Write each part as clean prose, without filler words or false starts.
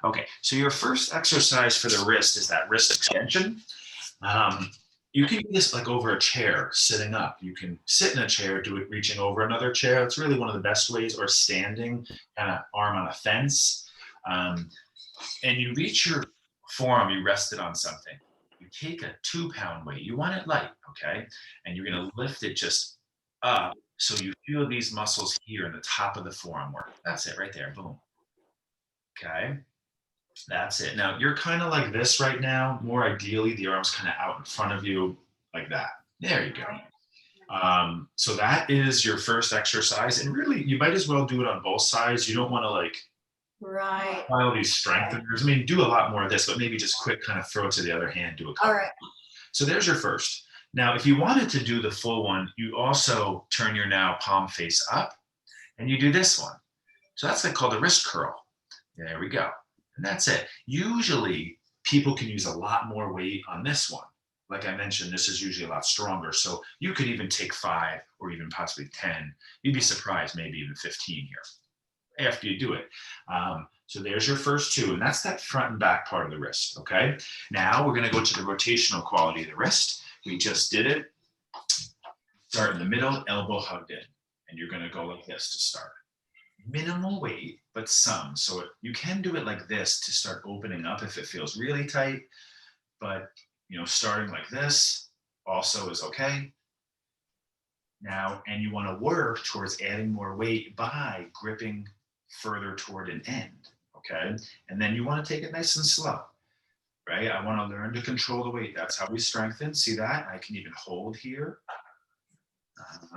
Okay, so your first exercise for the wrist is that wrist extension. Um, you can do this like over a chair, sitting up. You can sit in a chair, do it reaching over another chair. It's really one of the best ways, or standing, kind of arm on a fence. Um, and you reach your forearm, you rest it on something. You take a 2-pound weight. You want it light, okay? And you're going to lift it just up so you feel these muscles here in the top of the forearm work. That's it right there. Boom. Okay. That's it. Now you're kind of like this right now. More ideally, the arm's kind of out in front of you like that. There you go. So that is your first exercise. And really, you might as well do it on both sides. You don't want to like Right. all these strengtheners. I mean, do a lot more of this, but maybe just quick kind of throw it to the other hand, do a couple. All right. So there's your first. Now, if you wanted to do the full one, you also turn your now palm face up and you do this one. So that's like called a wrist curl. There we go. And that's it. Usually people can use a lot more weight on this one. Like I mentioned, this is usually a lot stronger. So you could even take 5 or even possibly 10. You'd be surprised, maybe even 15 here after you do it. So there's your first 2, and that's that front and back part of the wrist, okay? Now we're gonna go to the rotational quality of the wrist. We just did it. Start in the middle, elbow hugged in, and you're gonna go like this to start. Minimal weight, but some. So you can do it like this to start opening up if it feels really tight, but starting like this also is okay. Now, and you want to work towards adding more weight by gripping further toward an end, okay? And then you want to take it nice and slow, right? I want to learn to control the weight. That's how we strengthen. See that? I can even hold here.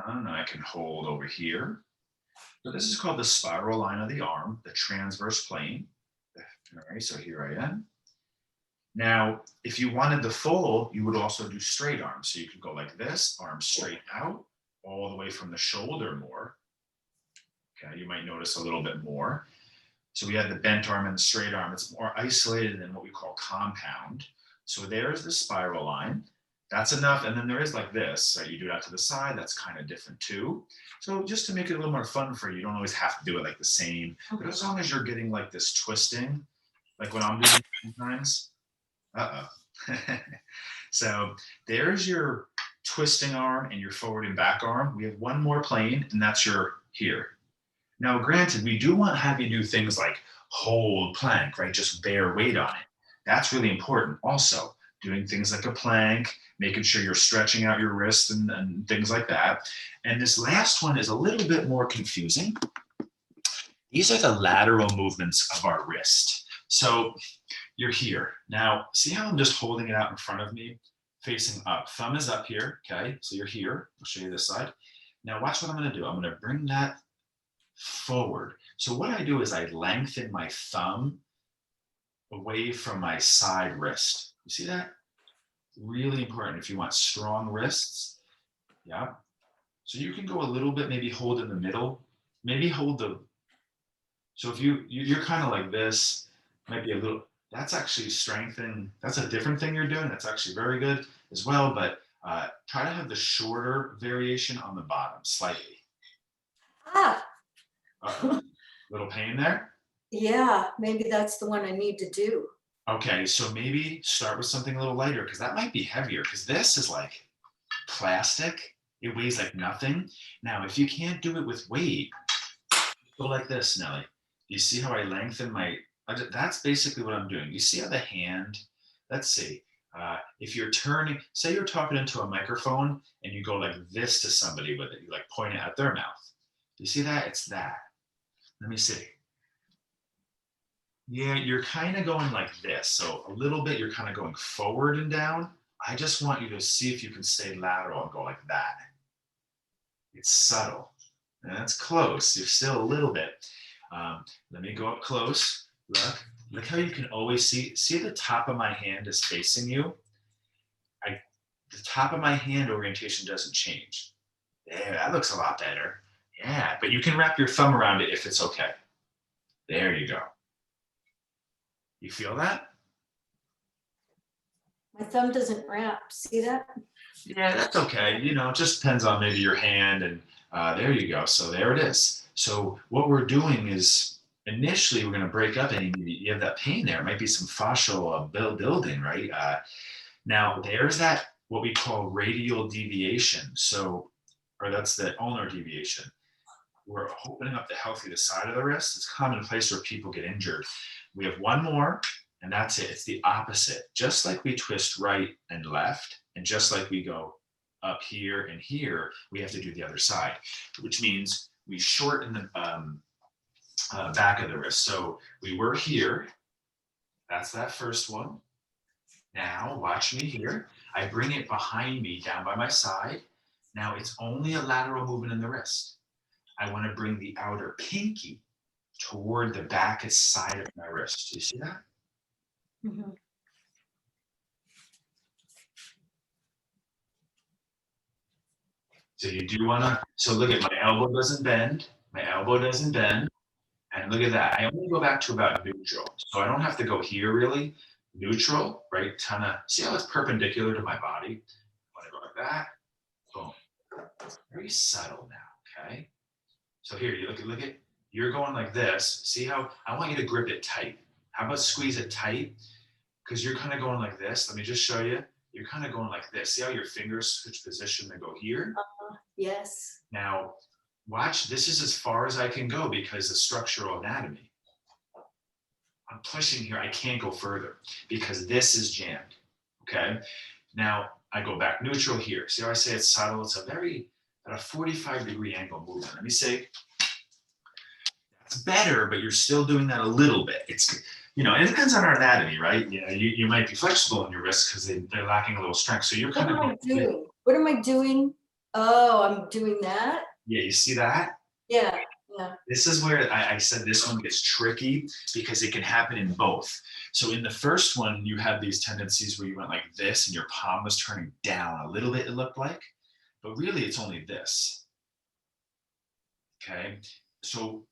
And I can hold over here. So this is called the spiral line of the arm, the transverse plane. All right, so here I am. Now, if you wanted the full, you would also do straight arms. So you could go like this, arms straight out, all the way from the shoulder more. Okay, you might notice a little bit more. So we had the bent arm and the straight arm. It's more isolated than what we call compound. So there's the spiral line. That's enough. And then there is like this, right? You do that to the side. That's kind of different too. So just to make it a little more fun for you, you don't always have to do it like the same. But as long as you're getting like this twisting, like when I'm doing it sometimes. So there's your twisting arm and your forward and back arm. We have one more plane, and that's your here. Now, granted, we do want to have you do things like hold plank, right? Just bear weight on it. That's really important. Also, doing things like a plank, making sure you're stretching out your wrists and things like that. And this last one is a little bit more confusing. These are the lateral movements of our wrist. So you're here. Now, see how I'm just holding it out in front of me, facing up. Thumb is up here, okay? So you're here. I'll show you this side. Now watch what I'm gonna do. I'm gonna bring that forward. So what I do is I lengthen my thumb away from my side wrist. You see that? Really important if you want strong wrists. Yeah. So you can go a little bit, maybe hold in the middle, maybe hold the, so if you're kind of like this, might be a little, that's actually strengthening. That's a different thing you're doing. That's actually very good as well, but try to have the shorter variation on the bottom slightly. Little pain there? Yeah, maybe that's the one I need to do. Okay, so maybe start with something a little lighter because that might be heavier because this is like plastic. It weighs like nothing. Now, if you can't do it with weight, go like this, Nelly. You see how I lengthen my, that's basically what I'm doing. You see how the hand, let's see, if you're turning, say you're talking into a microphone and you go like this to somebody with it, you like point it at their mouth. You see that? It's that. Let me see. Yeah, you're kind of going like this. So a little bit, you're kind of going forward and down. I just want you to see if you can stay lateral and go like that. It's subtle. And that's close. You're still a little bit. Let me go up close. Look how you can always see the top of my hand is facing you. The top of my hand orientation doesn't change. There, that looks a lot better. Yeah, but you can wrap your thumb around it if it's okay. There you go. You feel that? My thumb doesn't wrap. See that? Yeah, that's okay. It just depends on maybe your hand and there you go. So there it is. So what we're doing is initially we're going to break up any, you have that pain there. It might be some fascial building, right? Now there's that, what we call radial deviation. So, or that's the ulnar deviation. We're opening up the healthy side of the wrist. It's a common place where people get injured. We have one more, and that's it. It's the opposite. Just like we twist right and left, and just like we go up here and here, we have to do the other side, which means we shorten the back of the wrist. So we were here. That's that first one. Now watch me here. I bring it behind me, down by my side. Now it's only a lateral movement in the wrist. I want to bring the outer pinky toward the back side of my wrist. Do you see that? Mhm. So you do want to, so look at my elbow doesn't bend. My elbow doesn't bend. And look at that. I only go back to about neutral. So I don't have to go here really. Neutral, right? Kind of, see how it's perpendicular to my body? I want to go like that. Boom. Very subtle now, okay? So here, you look at, you're going like this. See how, I want you to grip it tight. How about squeeze it tight? Because you're kind of going like this. Let me just show you. You're kind of going like this. See how your fingers switch position and go here? Yes. Now, watch, this is as far as I can go because of structural anatomy. I'm pushing here, I can't go further because this is jammed, okay? Now, I go back neutral here. See how I say it's subtle? It's a very, at a 45-degree angle movement. Let me say, that's better, but you're still doing that a little bit. It's, you know, it depends on our anatomy, right? Yeah, you might be flexible in your wrists because they're lacking a little strength. So you're What kind am of I doing? What am I doing? Oh, I'm doing that? yeah, you see that? Yeah, yeah. This is where I said this one gets tricky because it can happen in both. So in the first one, you had these tendencies where you went like this and your palm was turning down a little bit, it looked like, but really it's only this, okay? So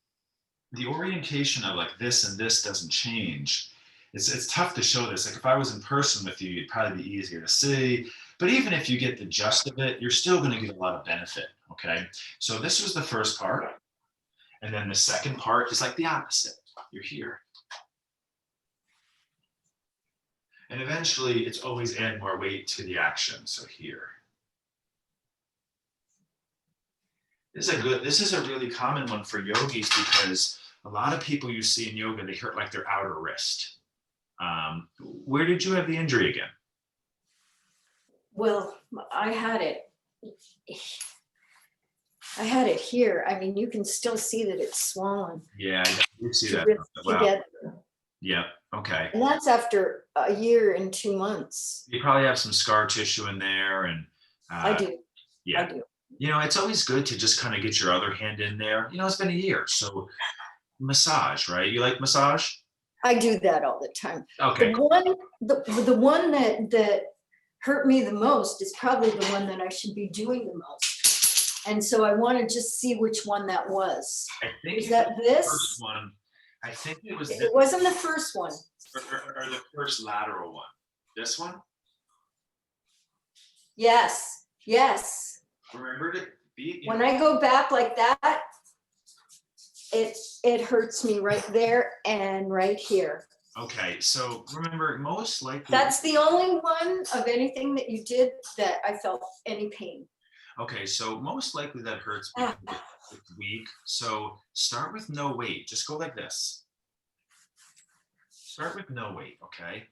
the orientation of like this and this doesn't change. It's tough to show this. Like if I was in person with you, it'd probably be easier to see. But even if you get the gist of it, you're still going to get a lot of benefit, okay? So this was the first part. And then the second part is like the opposite. You're here. And eventually it's always add more weight to the action. So here. This is a really common one for yogis because a lot of people you see in yoga, they hurt like their outer wrist. Where did you have the injury again? Well, I had it here. I mean, you can still see that it's swollen. Yeah, you see that. Wow. Together. Yeah, okay. And that's after a year and 2 months. You probably have some scar tissue in there and I do. Yeah. I do. You know, it's always good to just kind of get your other hand in there. You know, it's been a year, so massage, right? You like massage? I do that all the time. Okay. The one that hurt me the most is probably the one that I should be doing the most. And so I want to just see which one that was. I think Is that this? First one. I think it was. It wasn't the first one. Or the first lateral one. This one. Yes. Yes. Remember to be. When I go back like that, it hurts me right there and right here. Okay, so remember, most likely. That's the only one of anything that you did that I felt any pain. Okay, so most likely that hurts because it's weak. So start with no weight. Just go like this. Start with no weight, okay?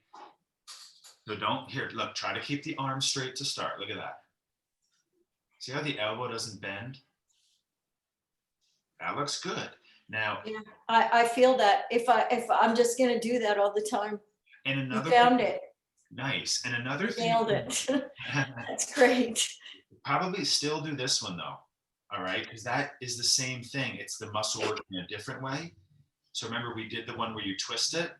So don't, here, look, try to keep the arm straight to start. Look at that. See how the elbow doesn't bend? That looks good. Now, yeah, I feel that if I'm just gonna do that all the time. And another you found it. Nice. And another thing. Nailed it. That's great. Probably still do this one though. All right, because that is the same thing. It's the muscle working in a different way. So remember, we did the one where you twist it.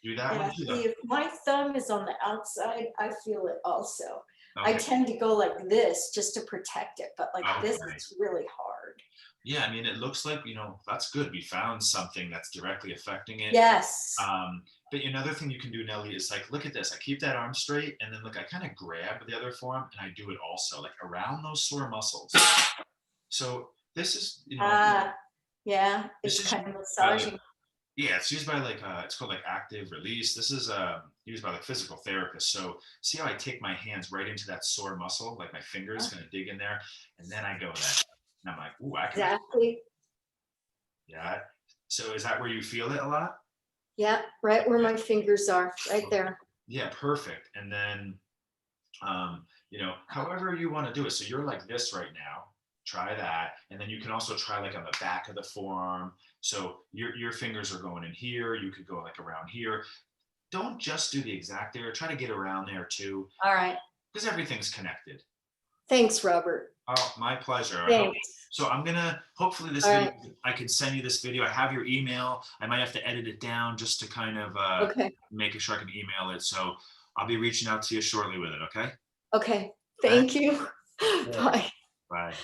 Do that one too. If my thumb is on the outside, I feel it also. Okay. I tend to go like this just to protect it, but like this, it's really hard. Yeah, I mean, it looks like, you know, that's good. We found something that's directly affecting it. Yes. But another thing you can do, Nellie, is like, look at this. I keep that arm straight, and then look, I kind of grab the other forearm, and I do it also, like around those sore muscles. So this is, you know, Yeah, This it's is kind of used by, like, massaging. yeah, it's used by like it's called like active release. This is used by like physical therapists. So see how I take my hands right into that sore muscle, like my fingers Huh? gonna dig in there, and then I go that, and I'm like, ooh, I can, Exactly. yeah. So is that where you feel it a lot? Yeah, right where Okay. my fingers are, right Okay. there. Yeah, perfect. And then however you want to do it. So you're like this right now. Try that, and then you can also try like on the back of the forearm. So your fingers are going in here. You could go like around here. Don't just do the exact area. Try to get around there too, All right. because everything's connected. Thanks, Robert. Oh, my pleasure. I hope Thanks. so. I'm gonna hopefully this All video. right. I can send you this video. I have your email. I might have to edit it down just to kind of Okay. make sure I can email it. So I'll be reaching out to you shortly with it. Okay. Okay. Thanks. Thank you. Sure. Bye. Bye.